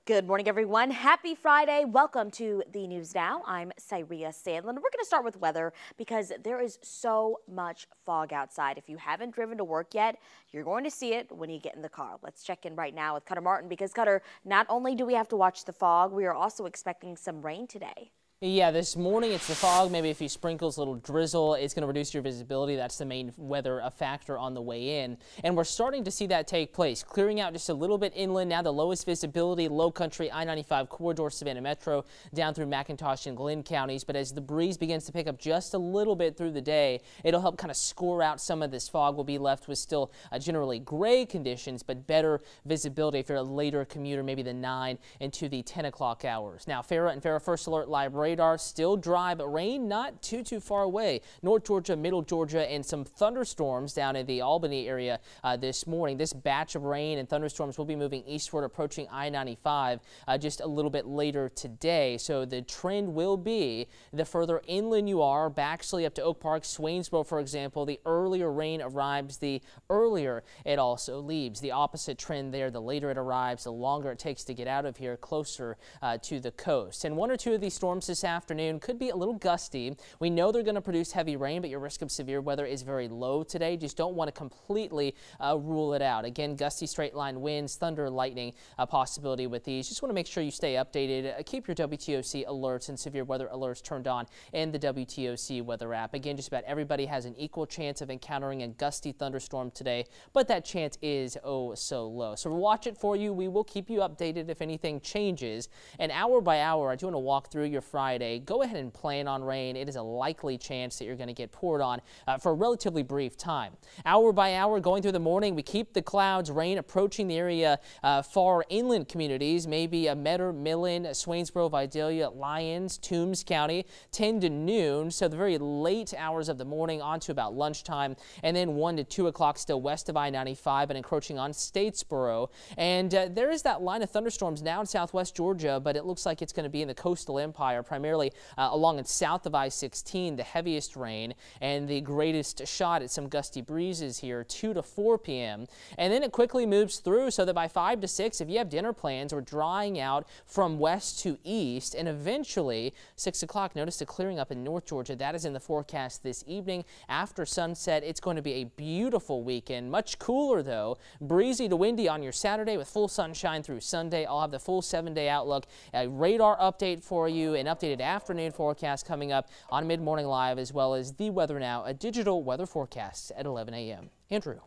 Good morning, everyone. Happy Friday. Welcome to the News Now. I'm Syria Sandlin. We're going to start with weather because there is so much fog outside. If you haven't driven to work yet, you're going to see it when you get in the car. Let's check in right now with Cutter Martin because, Cutter, not only do we have to watch the fog, we are also expecting some rain today. Yeah, this morning it's the fog, maybe a few sprinkles, a little drizzle. It's going to reduce your visibility. That's the main weather factor on the way in. And we're starting to see that take place, clearing out just a little bit inland. Now the lowest visibility, low country, I-95 corridor, Savannah Metro, down through McIntosh and Glenn counties. But as the breeze begins to pick up just a little bit through the day, it'll help kind of score out some of this fog. We'll be left with still generally gray conditions, but better visibility if you're a later commuter, maybe the 9 into the 10 o'clock hours. Now, FARA and FARA First Alert Live radar still dry, but rain not too far away. North Georgia, Middle Georgia, and some thunderstorms down in the Albany area this morning. This batch of rain and thunderstorms will be moving eastward, approaching I-95 just a little bit later today. So the trend will be the further inland you are, Baxley up to Oak Park, Swainsboro, for example, the earlier rain arrives, the earlier it also leaves. The opposite trend there, the later it arrives, the longer it takes to get out of here, closer to the coast. And one or two of these storms this afternoon could be a little gusty. We know they're going to produce heavy rain, but your risk of severe weather is very low today. Just don't want to completely rule it out. Again, gusty straight line winds, thunder, lightning, a possibility with these. Just want to make sure you stay updated. Keep your WTOC alerts and severe weather alerts turned on in the WTOC weather app. Again, just about everybody has an equal chance of encountering a gusty thunderstorm today, but that chance is oh so low. So we'll watch it for you. We will keep you updated if anything changes. And hour by hour, I do want to walk through your Friday. Go ahead and plan on rain. It is a likely chance that you're going to get poured on for a relatively brief time. Hour by hour, going through the morning, we keep the clouds, rain approaching the area, far inland communities, maybe Metter, Millen, Swainsboro, Vidalia, Lyons, Toombs County, 10 to noon. So the very late hours of the morning on to about lunchtime, and then 1 to 2 o'clock still west of I-95 and encroaching on Statesboro. And there is that line of thunderstorms now in southwest Georgia, but it looks like it's going to be in the coastal empire, primarily along and south of I-16, the heaviest rain and the greatest shot at some gusty breezes here 2 to 4 p.m. And then it quickly moves through so that by 5 to 6, if you have dinner plans, we're drying out from west to east, and eventually 6 o'clock, notice the clearing up in North Georgia. That is in the forecast this evening. After sunset, it's going to be a beautiful weekend. Much cooler though, breezy to windy on your Saturday with full sunshine through Sunday. I'll have the full 7-day outlook, a radar update for you, an updated afternoon forecast coming up on Mid Morning Live, as well as the Weather Now, a digital weather forecast at 11 a.m. Andrew.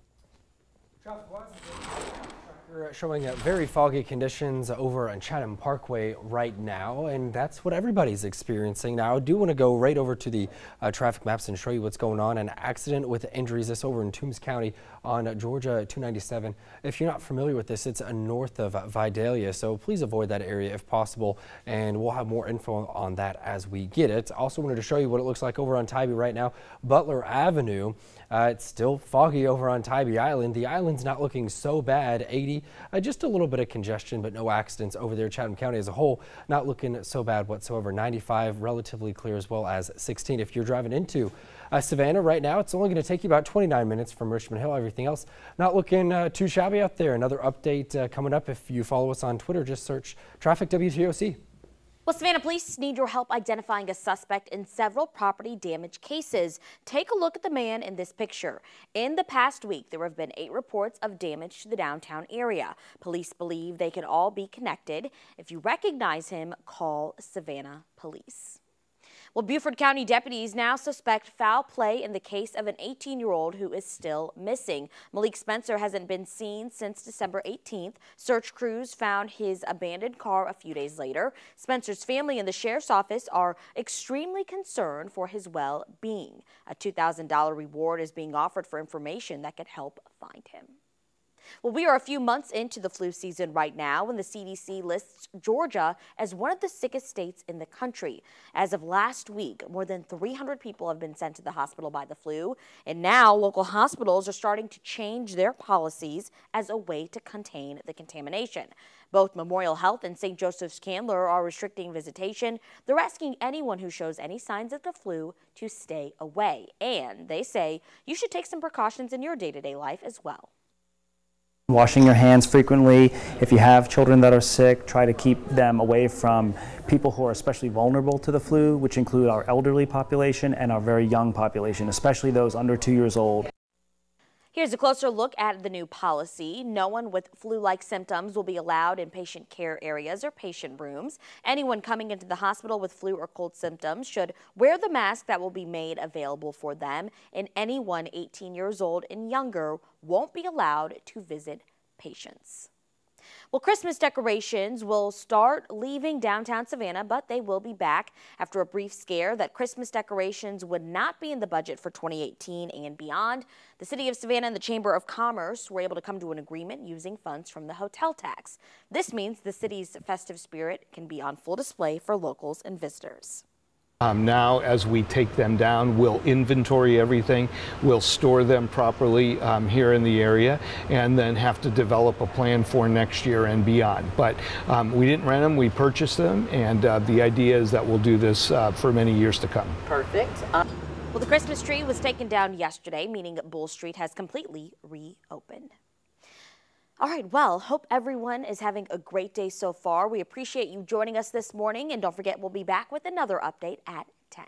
We're showing very foggy conditions over on Chatham Parkway right now, and that's what everybody's experiencing now. I do want to go right over to the traffic maps and show you what's going on. An accident with injuries, this over in Toombs County on Georgia 297. If you're not familiar with this, it's north of Vidalia, so please avoid that area if possible, and we'll have more info on that as we get it. Also wanted to show you what it looks like over on Tybee right now. Butler Avenue, it's still foggy over on Tybee Island. The island's not looking so bad. 80, just a little bit of congestion, but no accidents over there. Chatham County as a whole, not looking so bad whatsoever. 95, relatively clear, as well as 16. If you're driving into Savannah right now, it's only going to take you about 29 minutes from Richmond Hill. Everything else not looking too shabby out there. Another update coming up. If you follow us on Twitter, just search Traffic WTOC. Well, Savannah police need your help identifying a suspect in several property damage cases. Take a look at the man in this picture. In the past week, there have been 8 reports of damage to the downtown area. Police believe they could all be connected. If you recognize him, call Savannah Police. Well, Beaufort County deputies now suspect foul play in the case of an 18-year-old who is still missing. Malik Spencer hasn't been seen since December 18th. Search crews found his abandoned car a few days later. Spencer's family and the sheriff's office are extremely concerned for his well-being. A $2,000 reward is being offered for information that could help find him. Well, we are a few months into the flu season right now, and the CDC lists Georgia as one of the sickest states in the country. As of last week, more than 300 people have been sent to the hospital by the flu, and now local hospitals are starting to change their policies as a way to contain the contamination. Both Memorial Health and St. Joseph's Candler are restricting visitation. They're asking anyone who shows any signs of the flu to stay away, and they say you should take some precautions in your day-to-day life as well. Washing your hands frequently. If you have children that are sick, try to keep them away from people who are especially vulnerable to the flu, which include our elderly population and our very young population, especially those under 2 years old. Here's a closer look at the new policy. No one with flu-like symptoms will be allowed in patient care areas or patient rooms. Anyone coming into the hospital with flu or cold symptoms should wear the mask that will be made available for them, and anyone 18 years old and younger won't be allowed to visit patients. Well, Christmas decorations will start leaving downtown Savannah, but they will be back after a brief scare that Christmas decorations would not be in the budget for 2018 and beyond. The City of Savannah and the Chamber of Commerce were able to come to an agreement using funds from the hotel tax. This means the city's festive spirit can be on full display for locals and visitors. Now, as we take them down, we'll inventory everything, we'll store them properly here in the area, and then have to develop a plan for next year and beyond. But we didn't rent them, we purchased them, and the idea is that we'll do this for many years to come. Perfect. Well, the Christmas tree was taken down yesterday, meaning Bull Street has completely reopened. All right, well, hope everyone is having a great day so far. We appreciate you joining us this morning, and don't forget we'll be back with another update at 10.